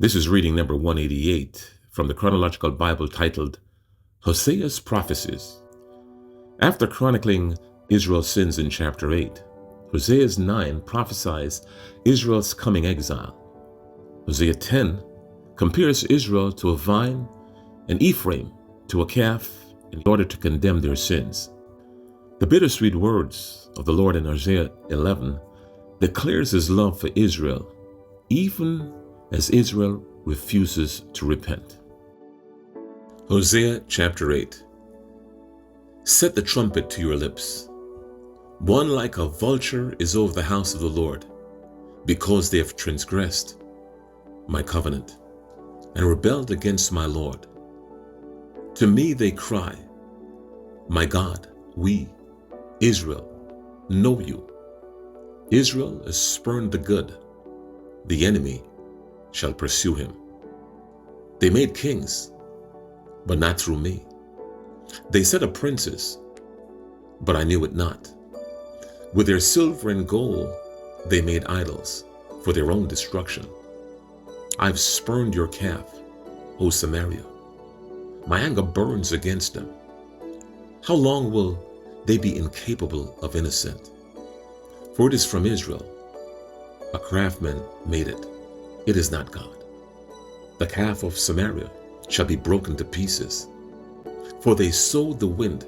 This is reading number 188 from the Chronological Bible titled Hosea's Prophecies. After chronicling Israel's sins in chapter 8, Hosea 9 prophesies Israel's coming exile. Hosea 10 compares Israel to a vine and Ephraim to a calf in order to condemn their sins. The bittersweet words of the Lord in Hosea 11 declares his love for Israel, even as Israel refuses to repent. Hosea chapter 8. Set the trumpet to your lips. One like a vulture is over the house of the Lord, because they have transgressed my covenant and rebelled against my Lord. To me they cry, my God, we, Israel, know you. Israel has spurned the good. The enemy shall pursue him. They made kings, but not through me. They set up princes, but I knew it not. With their silver and gold they made idols for their own destruction. I've spurned your calf, O Samaria. My anger burns against them. How long will they be incapable of innocent? For it is from Israel. A craftsman made it. It is not God. The calf of Samaria shall be broken to pieces. For they sowed the wind,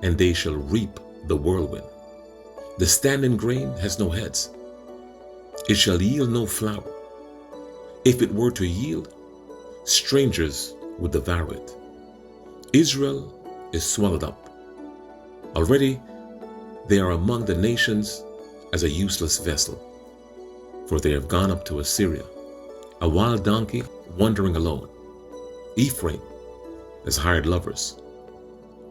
and they shall reap the whirlwind. The standing grain has no heads. It shall yield no flour. If it were to yield, strangers would devour it. Israel is swallowed up. Already they are among the nations as a useless vessel, for they have gone up to Assyria, a wild donkey wandering alone. Ephraim has hired lovers.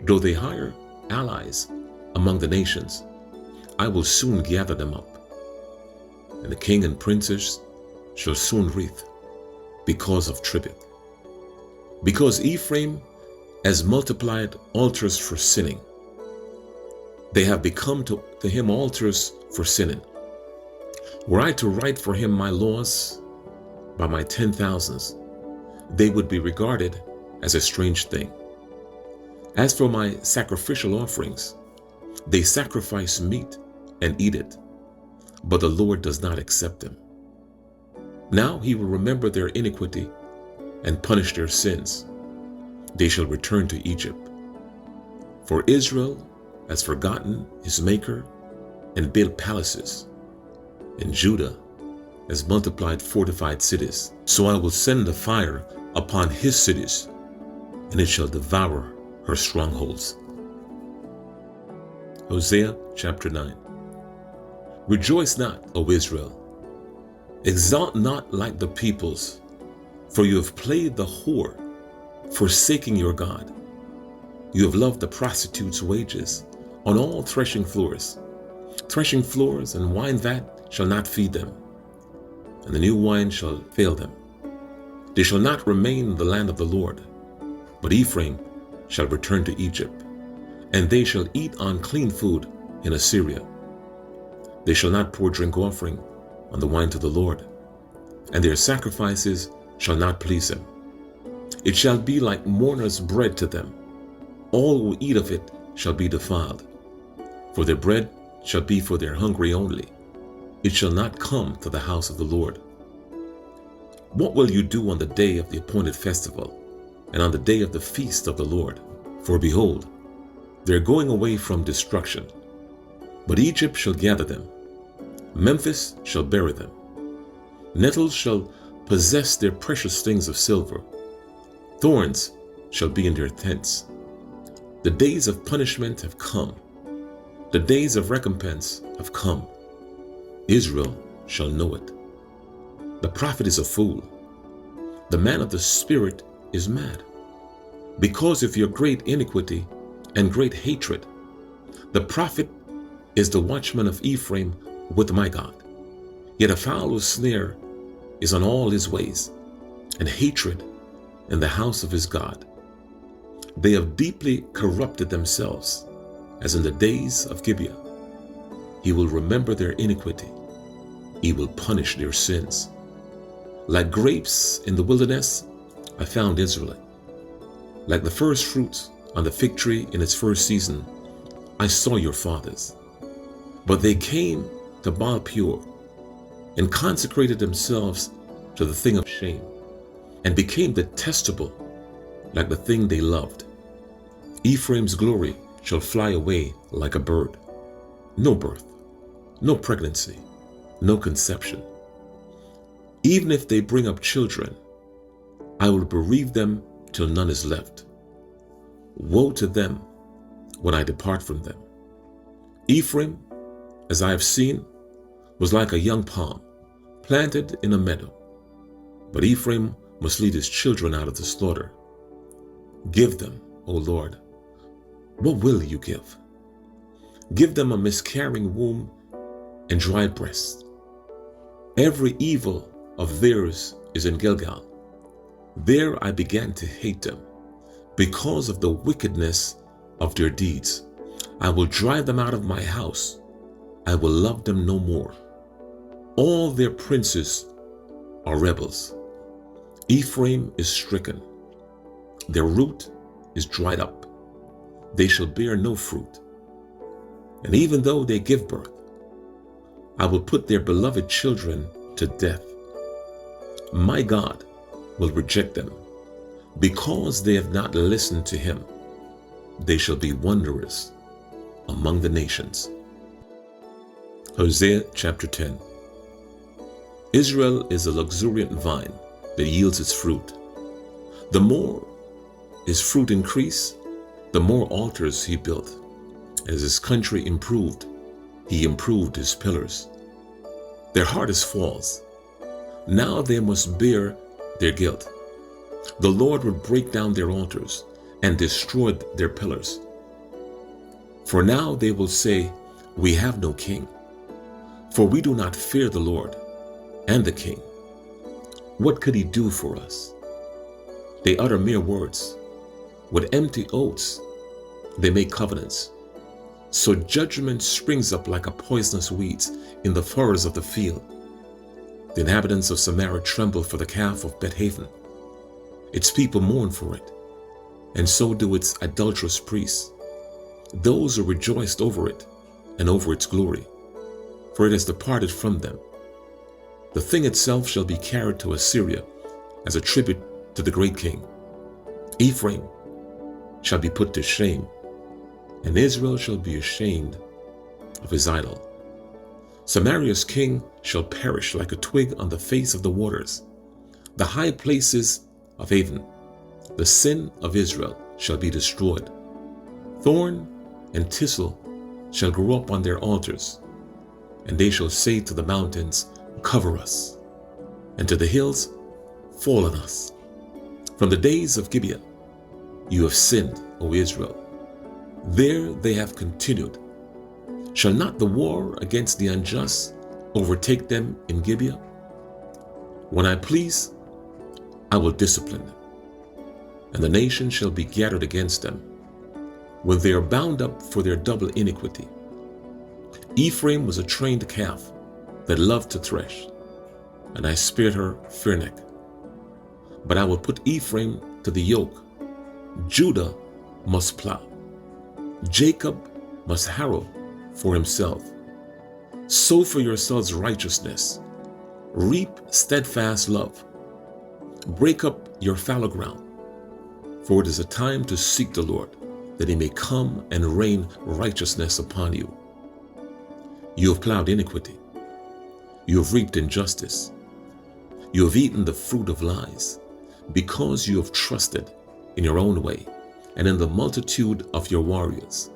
Though they hire allies among the nations, I will soon gather them up, and the king and princes shall soon wreath because of tribute. Because Ephraim has multiplied altars for sinning, they have become to him altars for sinning. Were I to write for him my laws by my 10,000s, they would be regarded as a strange thing. As for my sacrificial offerings, they sacrifice meat and eat it, but the Lord does not accept them. Now he will remember their iniquity and punish their sins. They shall return to Egypt. For Israel has forgotten his Maker and built palaces, and Judah has multiplied fortified cities. So I will send a fire upon his cities, and it shall devour her strongholds. Hosea chapter 9. Rejoice not, O Israel. Exalt not like the peoples, for you have played the whore, forsaking your God. You have loved the prostitute's wages on all threshing floors. Threshing floors and wine vat shall not feed them, and the new wine shall fail them. They shall not remain in the land of the Lord, but Ephraim shall return to Egypt, and they shall eat unclean food in Assyria. They shall not pour drink offering on the wine to the Lord, and their sacrifices shall not please him. It shall be like mourners' bread to them. All who eat of it shall be defiled, for their bread shall be for their hungry only. It shall not come to the house of the Lord. What will you do on the day of the appointed festival, and on the day of the feast of the Lord? For behold, they are going away from destruction, but Egypt shall gather them. Memphis shall bury them. Nettles shall possess their precious things of silver. Thorns shall be in their tents. The days of punishment have come. The days of recompense have come. Israel shall know it. The prophet is a fool. The man of the Spirit is mad. Because of your great iniquity and great hatred, the prophet is the watchman of Ephraim with my God. Yet a fowler's snare is on all his ways, and hatred in the house of his God. They have deeply corrupted themselves, as in the days of Gibeah. He will remember their iniquity. He will punish their sins. Like grapes in the wilderness, I found Israel. Like the first fruits on the fig tree in its first season, I saw your fathers. But they came to Baal Peor and consecrated themselves to the thing of shame and became detestable like the thing they loved. Ephraim's glory shall fly away like a bird. No birth, no pregnancy, no conception. Even if they bring up children, I will bereave them till none is left. Woe to them when I depart from them. Ephraim, as I have seen, was like a young palm planted in a meadow. But Ephraim must lead his children out of the slaughter. Give them, O Lord, what will you give? Give them a miscarrying womb and dry breasts. Every evil of theirs is in Gilgal. There I began to hate them because of the wickedness of their deeds. I will drive them out of my house. I will love them no more. All their princes are rebels. Ephraim is stricken. Their root is dried up. They shall bear no fruit. And even though they give birth, I will put their beloved children to death. My God will reject them because they have not listened to him. They shall be wanderers among the nations. Hosea chapter 10. Israel is a luxuriant vine that yields its fruit. The more his fruit increased, the more altars he built. As his country improved, he improved his pillars. Their heart is false. Now they must bear their guilt. The Lord would break down their altars and destroy their pillars. For now they will say, we have no king, for we do not fear the Lord and the king. What could he do for us? They utter mere words. With empty oaths, they make covenants. So judgment springs up like a poisonous weed in the furrows of the field. The inhabitants of Samaria tremble for the calf of Bethaven. Its people mourn for it, and so do its adulterous priests. Those who rejoiced over it and over its glory, for it has departed from them. The thing itself shall be carried to Assyria as a tribute to the great king. Ephraim shall be put to shame, and Israel shall be ashamed of his idol. Samaria's king shall perish like a twig on the face of the waters. The high places of Avon, the sin of Israel, shall be destroyed. Thorn and thistle shall grow up on their altars, and they shall say to the mountains, cover us, and to the hills, fall on us. From the days of Gibeah, you have sinned, O Israel. There they have continued. Shall not the war against the unjust overtake them in Gibeah? When I please, I will discipline them, and the nation shall be gathered against them, when they are bound up for their double iniquity. Ephraim was a trained calf that loved to thresh, and I spared her fair neck. But I will put Ephraim to the yoke. Judah must plow. Jacob must harrow for himself. Sow for yourselves righteousness. Reap steadfast love. Break up your fallow ground. For it is a time to seek the Lord, that he may come and rain righteousness upon you. You have plowed iniquity. You have reaped injustice. You have eaten the fruit of lies, because you have trusted in your own way and in the multitude of your warriors.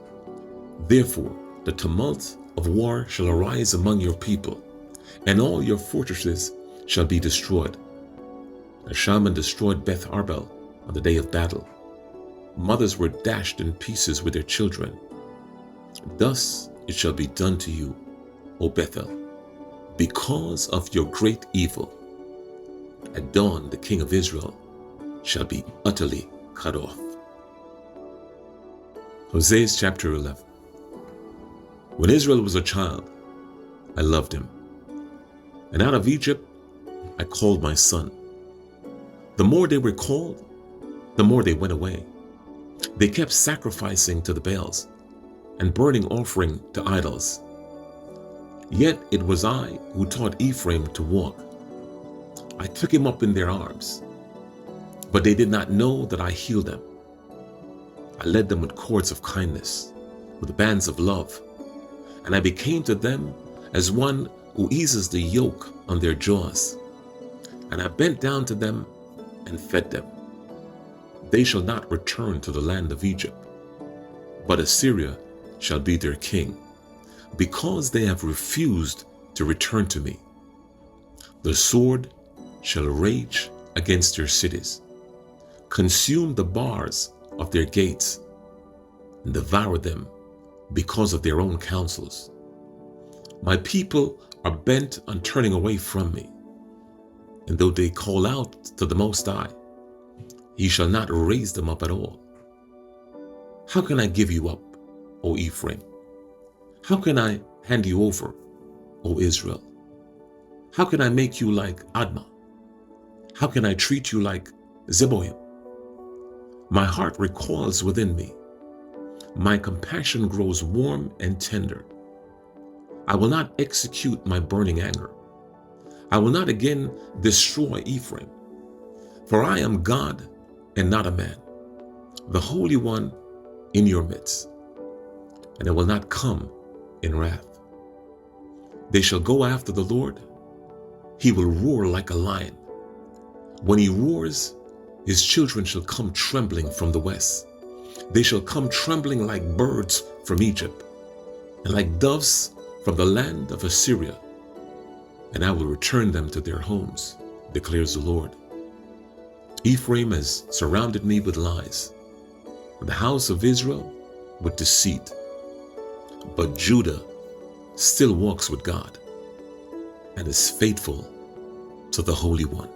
Therefore, the tumult of war shall arise among your people, and all your fortresses shall be destroyed. As Shaman destroyed Beth Arbel on the day of battle, mothers were dashed in pieces with their children. Thus it shall be done to you, O Bethel, because of your great evil. At dawn the king of Israel shall be utterly cut off. Hosea chapter 11. When Israel was a child, I loved him, and out of Egypt I called my son. The more they were called, the more they went away. They kept sacrificing to the Baals and burning offering to idols. Yet it was I who taught Ephraim to walk. I took him up in their arms, but they did not know that I healed them. I led them with cords of kindness, with bands of love, and I became to them as one who eases the yoke on their jaws. And I bent down to them and fed them. They shall not return to the land of Egypt, but Assyria shall be their king, because they have refused to return to me. The sword shall rage against their cities, consume the bars of their gates, and devour them because of their own counsels. My people are bent on turning away from me, and though they call out to the Most High, He shall not raise them up at all. How can I give you up, O Ephraim? How can I hand you over, O Israel? How can I make you like Admah? How can I treat you like Zeboim? My heart recoils within me. My compassion grows warm and tender. I will not execute my burning anger. I will not again destroy Ephraim. For I am God and not a man, the Holy One in your midst, and I will not come in wrath. They shall go after the Lord. He will roar like a lion. When he roars, his children shall come trembling from the west. They shall come trembling like birds from Egypt, and like doves from the land of Assyria. And I will return them to their homes, declares the Lord. Ephraim has surrounded me with lies, and the house of Israel with deceit. But Judah still walks with God and is faithful to the Holy One.